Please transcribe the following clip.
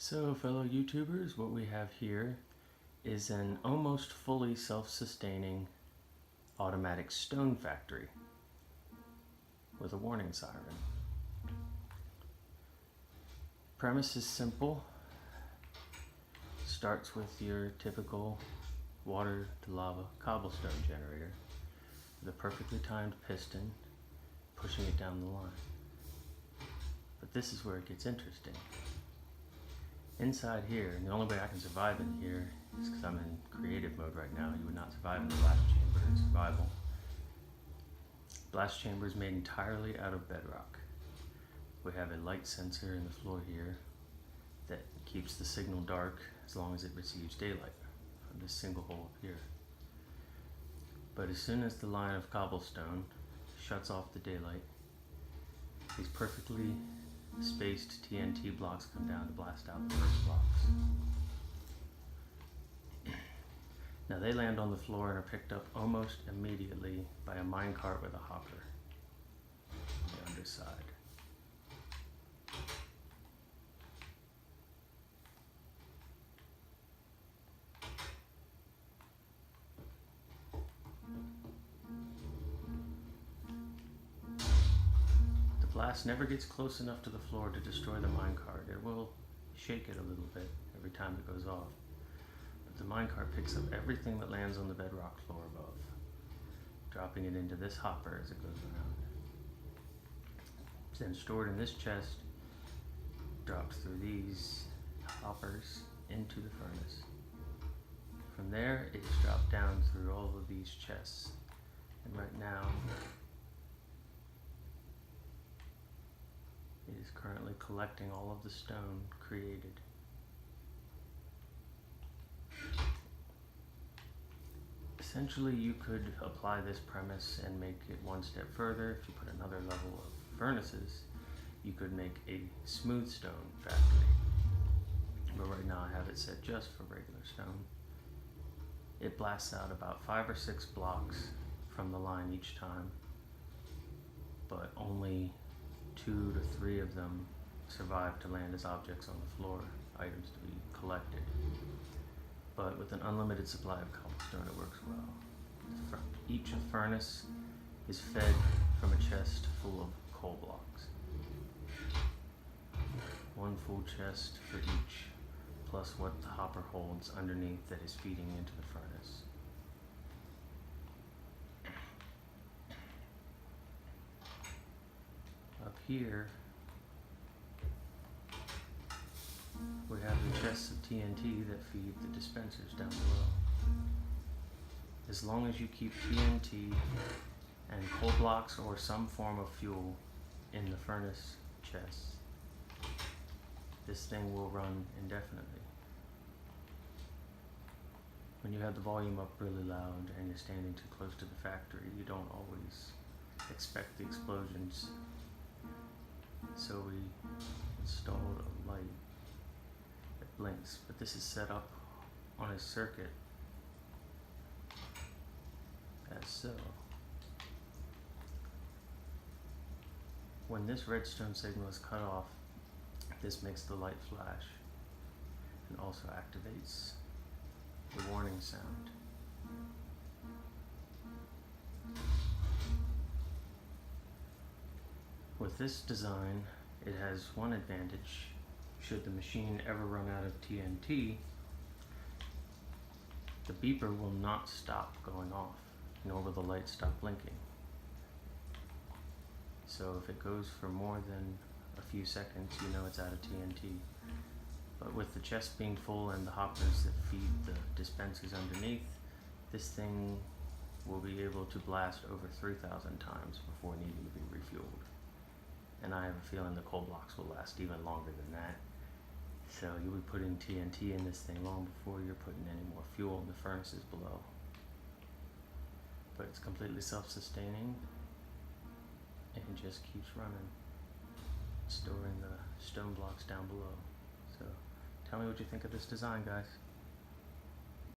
So, fellow YouTubers, what we have here is an almost fully self-sustaining automatic stone factory with a warning siren. Premise is simple. Starts with your typical water to lava cobblestone generator with a perfectly timed piston pushing it down the line. But this is where it gets interesting. Inside here, and the only way I can survive in here is because I'm in creative mode right now. You would not survive in the blast chamber in survival. Blast chamber is made entirely out of bedrock. We have a light sensor in the floor here that keeps the signal dark as long as it receives daylight from this single hole up here. But as soon as the line of cobblestone shuts off the daylight, these perfectly spaced TNT blocks come down to blast out the first blocks. Now they land on the floor and are picked up almost immediately by a minecart with a hopper on the underside. The blast never gets close enough to the floor to destroy the minecart. It will shake it a little bit every time it goes off. But the minecart picks up everything that lands on the bedrock floor above, dropping it into this hopper as it goes around. It's then stored in this chest, dropped through these hoppers into the furnace. From there, it's dropped down through all of these chests. And right now, it is currently collecting all of the stone created. Essentially, you could apply this premise and make it one step further. If you put another level of furnaces, you could make a smooth stone factory. But right now I have it set just for regular stone. It blasts out about 5 or 6 blocks from the line each time, but only 2 to 3 of them survive to land as objects on the floor, items to be collected. But with an unlimited supply of cobblestone, it works well. Each furnace is fed from a chest full of coal blocks. 1 full chest for each, plus what the hopper holds underneath that is feeding into the furnace. Up here, we have the chests of TNT that feed the dispensers down below. As long as you keep TNT and coal blocks or some form of fuel in the furnace chests, this thing will run indefinitely. When you have the volume up really loud and you're standing too close to the factory, you don't always expect the explosions. So we installed a light that blinks, but this is set up on a circuit as so. When this redstone signal is cut off, this makes the light flash and also activates the warning sound. With this design, it has one advantage. Should the machine ever run out of TNT, the beeper will not stop going off, nor will the light stop blinking. So if it goes for more than a few seconds, you know it's out of TNT. But with the chest being full and the hoppers that feed the dispensers underneath, this thing will be able to blast over 3,000 times before needing to be refueled. And I have a feeling the coal blocks will last even longer than that. So you'll be putting TNT in this thing long before you're putting any more fuel in the furnaces below. But it's completely self-sustaining and just keeps running, storing the stone blocks down below. So tell me what you think of this design, guys.